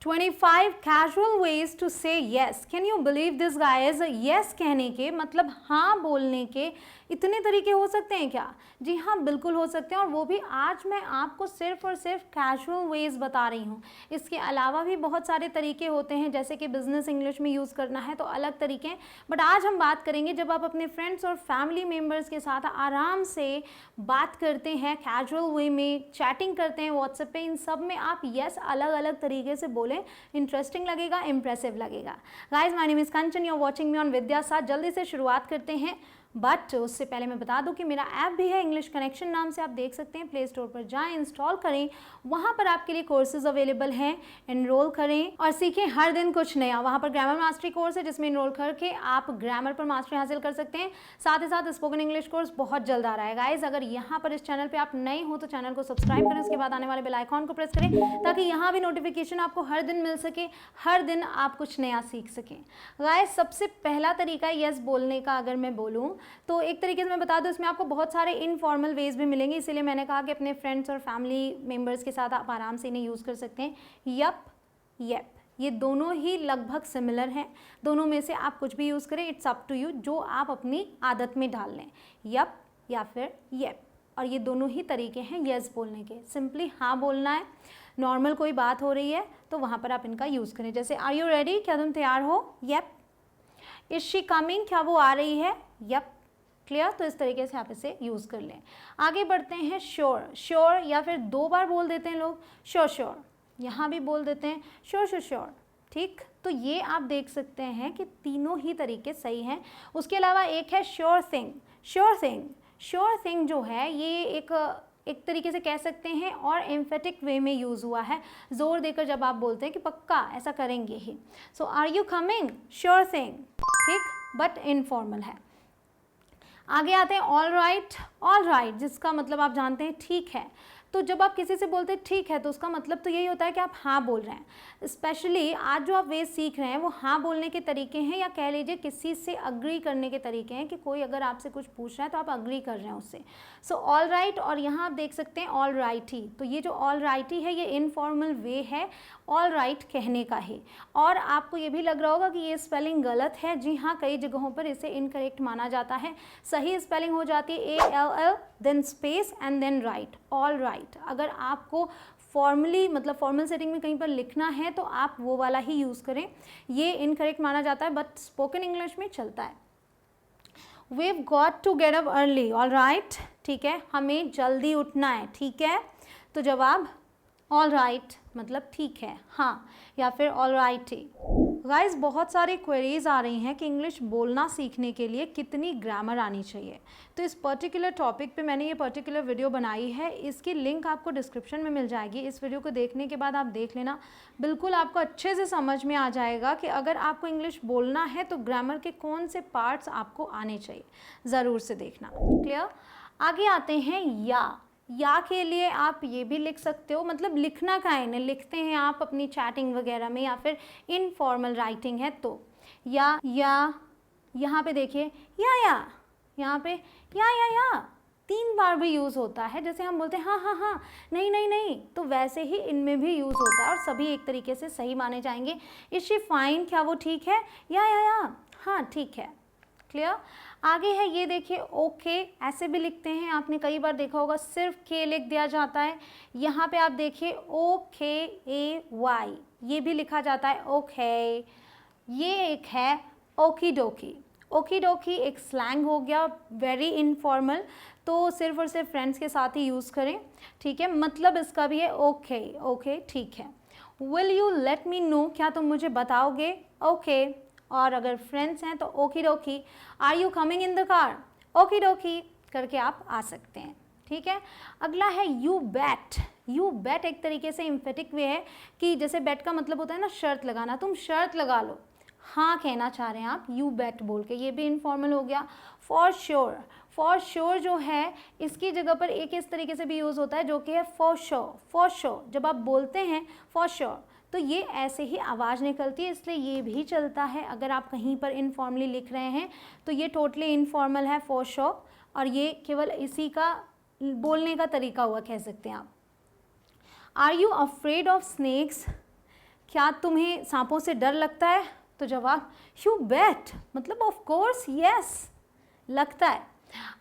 25 casual ways to say yes. Can you believe this guys? yes कहने के मतलब हाँ बोलने के इतने तरीके हो सकते हैं क्या? जी हाँ, बिल्कुल हो सकते हैं, और वो भी आज मैं आपको सिर्फ और सिर्फ कैजुअल वेज बता रही हूँ। इसके अलावा भी बहुत सारे तरीके होते हैं, जैसे कि बिजनेस इंग्लिश में यूज़ करना है तो अलग तरीके हैं, बट आज हम बात करेंगे जब आप अपने फ्रेंड्स और फैमिली मेम्बर्स के साथ आराम से बात करते हैं, कैजुअल वे में चैटिंग करते हैं व्हाट्सएप पे, इन सब में आप यस अलग अलग तरीके से बोलें, इंटरेस्टिंग लगेगा, इंप्रेसिव लगेगा। Guys, my name is Kanchan, you are watching me on Vidyasath. जल्दी से शुरुआत करते हैं, बट उससे पहले मैं बता दूं कि मेरा ऐप भी है इंग्लिश कनेक्शन नाम से, आप देख सकते हैं। प्ले स्टोर पर जाएं, इंस्टॉल करें, वहाँ पर आपके लिए कोर्सेज अवेलेबल हैं, एनरोल करें और सीखें हर दिन कुछ नया। वहाँ पर ग्रामर मास्टरी कोर्स है जिसमें एनरोल करके आप ग्रामर पर मास्टरी हासिल कर सकते हैं। साथ ही साथ स्पोकन इंग्लिश कोर्स बहुत जल्द आ रहा है। गाइज, अगर यहाँ पर इस चैनल पर आप नए हो तो चैनल को सब्सक्राइब करें, उसके बाद आने वाले बेल आइकॉन को प्रेस करें ताकि यहाँ भी नोटिफिकेशन आपको हर दिन मिल सके, हर दिन आप कुछ नया सीख सकें। गाइज, सबसे पहला तरीका यस बोलने का अगर मैं बोलूँ तो एक तरीके से मैं बता दूं, इसमें आपको बहुत सारे इनफॉर्मल वेज भी मिलेंगे, इसीलिए मैंने कहा कि अपने फ्रेंड्स और फैमिली मेम्बर्स के साथ आप आराम से इन्हें यूज़ कर सकते हैं। यप, येप, ये दोनों ही लगभग सिमिलर हैं, दोनों में से आप कुछ भी यूज़ करें, इट्स अप टू यू, जो आप अपनी आदत में डाल लें, यप या फिर येप। और ये दोनों ही तरीके हैं यस बोलने के। सिंपली हाँ बोलना है, नॉर्मल कोई बात हो रही है तो वहाँ पर आप इनका यूज़ करें, जैसे आर यू रेडी, क्या तुम तैयार हो, यप। इज शी कमिंग, क्या वो आ रही है, यप। क्लियर? तो इस तरीके से आप इसे यूज़ कर लें। आगे बढ़ते हैं, श्योर, श्योर या फिर 2 बार बोल देते हैं लोग, श्योर श्योर, यहाँ भी बोल देते हैं श्योर श्योर श्योर। ठीक, तो ये आप देख सकते हैं कि तीनों ही तरीके सही हैं। उसके अलावा एक है sure thing, sure thing, sure thing जो है ये एक तरीके से कह सकते हैं और एम्फेटिक वे में यूज़ हुआ है, जोर देकर जब आप बोलते हैं कि पक्का ऐसा करेंगे ही। So are you coming, sure thing, ठीक, बट इनफॉर्मल है। आगे आते हैं ऑल राइट, ऑल राइट जिसका मतलब आप जानते हैं ठीक है। तो जब आप किसी से बोलते हैं ठीक है तो उसका मतलब तो यही होता है कि आप हाँ बोल रहे हैं। स्पेशली आज जो आप वे सीख रहे हैं वो हाँ बोलने के तरीके हैं, या कह लीजिए किसी से अग्री करने के तरीके हैं कि कोई अगर आपसे कुछ पूछ रहा है तो आप अग्री कर रहे हैं उससे। सो ऑल राइट, और यहाँ आप देख सकते हैं ऑल राइट ही। तो ये जो ऑल राइट ही है ये इनफॉर्मल वे है ऑल राइट कहने का ही। और आपको ये भी लग रहा होगा कि ये स्पेलिंग गलत है। जी हाँ, कई जगहों पर इसे इनकरेक्ट माना जाता है। सही स्पेलिंग हो जाती है ALL then space and then right, all right. अगर आपको फॉर्मली मतलब फॉर्मल सेटिंग में कहीं पर लिखना है तो आप वो वाला ही यूज़ करें। ये इनकरेक्ट माना जाता है बट स्पोकन इंग्लिश में चलता है। We've got to get up early, all right, ठीक है, हमें जल्दी उठना है, ठीक है। तो जवाब ऑल राइट मतलब ठीक है, हाँ, या फिर ऑल राइट ही। गाइज, बहुत सारी क्वेरीज आ रही हैं कि इंग्लिश बोलना सीखने के लिए कितनी ग्रामर आनी चाहिए। तो इस पर्टिकुलर टॉपिक पे मैंने ये पर्टिकुलर वीडियो बनाई है, इसकी लिंक आपको डिस्क्रिप्शन में मिल जाएगी। इस वीडियो को देखने के बाद आप देख लेना, बिल्कुल आपको अच्छे से समझ में आ जाएगा कि अगर आपको इंग्लिश बोलना है तो ग्रामर के कौन से पार्ट्स आपको आने चाहिए, ज़रूर से देखना। क्लियर? आगे आते हैं या के लिए आप ये भी लिख सकते हो, मतलब लिखना का है, लिखते हैं आप अपनी चैटिंग वगैरह में या फिर इनफॉर्मल राइटिंग है तो या यहाँ पे देखिए यहाँ पे या 3 बार भी यूज़ होता है। जैसे हम बोलते हैं हाँ, नहीं, तो वैसे ही इनमें भी यूज़ होता है और सभी एक तरीके से सही माने जाएंगे। इज शी फाइन, क्या वो ठीक है, या हाँ ठीक है। क्लियर? आगे है ये देखिए ओके, ऐसे भी लिखते हैं, आपने कई बार देखा होगा सिर्फ के लिख दिया जाता है। यहाँ पे आप देखिए OKAY, ये भी लिखा जाता है ओके। ये एक है ओकी डोकी, ओकी डोकी एक स्लैंग हो गया, वेरी इनफॉर्मल, तो सिर्फ और सिर्फ फ्रेंड्स के साथ ही यूज़ करें, ठीक है। मतलब इसका भी है ओके ठीक है। Will you let me know, क्या तुम मुझे बताओगे, ओके। और अगर फ्रेंड्स हैं तो okey dokey. Are you coming in the car, okey dokey करके आप आ सकते हैं, ठीक है। अगला है यू बैट, यू बैट एक तरीके से एम्फेटिक वे है कि जैसे बैट का मतलब होता है ना शर्त लगाना, तुम शर्त लगा लो, हाँ कहना चाह रहे हैं आप यू बैट बोल के, ये भी इनफॉर्मल हो गया। फॉर श्योर जो है इसकी जगह पर एक इस तरीके से भी यूज़ होता है जो कि है फॉर श्योर। जब आप बोलते हैं फॉर श्योर तो ये ऐसे ही आवाज़ निकलती है, इसलिए ये भी चलता है। अगर आप कहीं पर इनफॉर्मली लिख रहे हैं तो ये टोटली इनफॉर्मल है फॉर श्योर, और ये केवल इसी का बोलने का तरीका हुआ कह सकते हैं आप। Are you afraid of snakes, क्या तुम्हें सांपों से डर लगता है? तो जवाब यू बेट, मतलब ऑफ कोर्स यस, लगता है।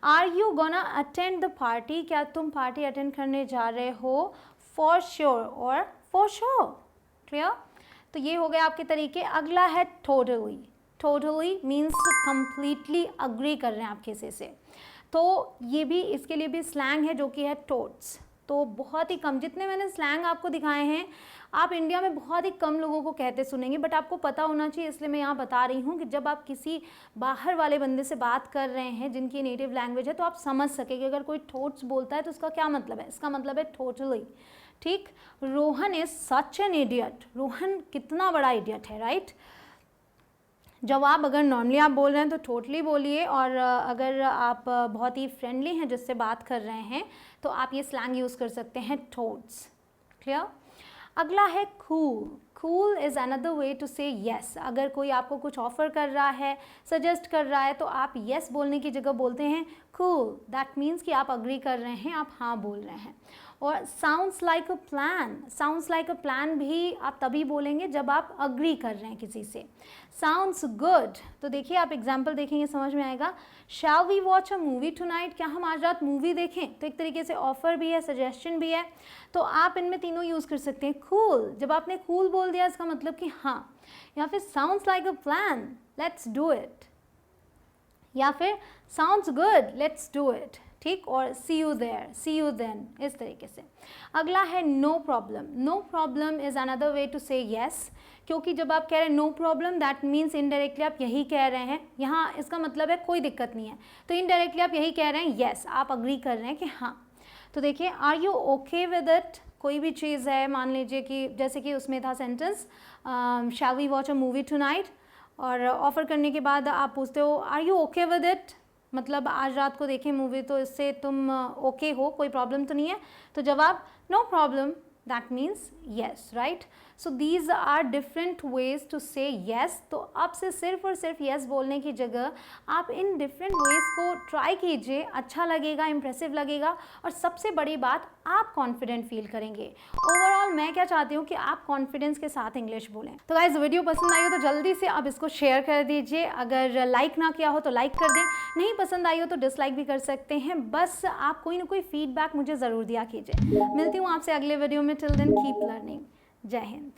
Are you gonna attend the party, क्या तुम पार्टी अटेंड करने जा रहे हो? फॉर श्योर और फॉर श्योर। क्लियर? तो ये हो गए आपके तरीके। अगला है totally. Totally means completely agree कर रहे हैं आप किसी से, तो ये भी, इसके लिए भी स्लैंग है जो कि है टोट्स। तो बहुत ही कम, जितने मैंने स्लैंग आपको दिखाए हैं आप इंडिया में बहुत ही कम लोगों को कहते सुनेंगे, बट आपको पता होना चाहिए, इसलिए मैं यहाँ बता रही हूँ कि जब आप किसी बाहर वाले बंदे से बात कर रहे हैं जिनकी नेटिव लैंग्वेज है, तो आप समझ सके कि अगर कोई टोट्स बोलता है तो उसका क्या मतलब है। इसका मतलब है टोटली। ठीक। Rohan is such an idiot, Rohan कितना बड़ा इडियट है, राइट। जवाब अगर नॉर्मली आप बोल रहे हैं तो टोटली बोलिए, और अगर आप बहुत ही फ्रेंडली हैं जिससे बात कर रहे हैं तो आप ये स्लैंग यूज़ कर सकते हैं टोट्स। क्लियर? अगला है cool. Cool is another way to say yes. अगर कोई आपको कुछ ऑफ़र कर रहा है, सजेस्ट कर रहा है, तो आप येस बोलने की जगह बोलते हैं कूल। दैट मीन्स कि आप अग्री कर रहे हैं, आप हाँ बोल रहे हैं। और sounds like a plan, sounds like a plan भी आप तभी बोलेंगे जब आप अग्री कर रहे हैं किसी से। साउंड्स गुड, तो देखिए आप एग्जाम्पल देखेंगे समझ में आएगा। Shall we watch a movie tonight, क्या हम आज रात मूवी देखें? तो एक तरीके से ऑफर भी है, सजेशन भी है, तो आप इनमें तीनों यूज़ कर सकते हैं। कूल, जब आपने कूल बोल दिया इसका मतलब कि हाँ। या फिर sounds like a plan, let's do it. या फिर sounds good, let's do it. ठीक। और see you there, see you then, इस तरीके से। अगला है no problem. No problem is another way to say yes, क्योंकि जब आप कह रहे हैं no problem, that means indirectly आप यही कह रहे हैं, यहाँ इसका मतलब है कोई दिक्कत नहीं है, तो इनडायरेक्टली आप यही कह रहे हैं येस, आप अग्री कर रहे हैं कि हाँ। तो देखिए, are you okay with it, कोई भी चीज़ है, मान लीजिए कि जैसे कि उसमें था sentence shall we watch a movie tonight, और ऑफ़र करने के बाद आप पूछते हो are you okay with it, मतलब आज रात को देखें मूवी, तो इससे तुम ओके हो, कोई प्रॉब्लम तो नहीं है? तो जवाब no problem, that means yes, right. So these are different ways to say yes. तो अब से सिर्फ और सिर्फ येस बोलने की जगह आप इन डिफरेंट वेज को ट्राई कीजिए, अच्छा लगेगा, इम्प्रेसिव लगेगा, और सबसे बड़ी बात आप कॉन्फिडेंट फील करेंगे। ओवरऑल मैं क्या चाहती हूँ कि आप कॉन्फिडेंस के साथ इंग्लिश बोलें। तो गाइस, वीडियो पसंद आई हो तो जल्दी से आप इसको शेयर कर दीजिए, अगर लाइक ना किया हो तो लाइक कर दें, नहीं पसंद आई हो तो डिसलाइक भी कर सकते हैं, बस आप कोई ना कोई फीडबैक मुझे ज़रूर दिया कीजिए। मिलती हूँ आपसे अगले वीडियो में, टिल देन कीप लर्निंग। जय हिंद।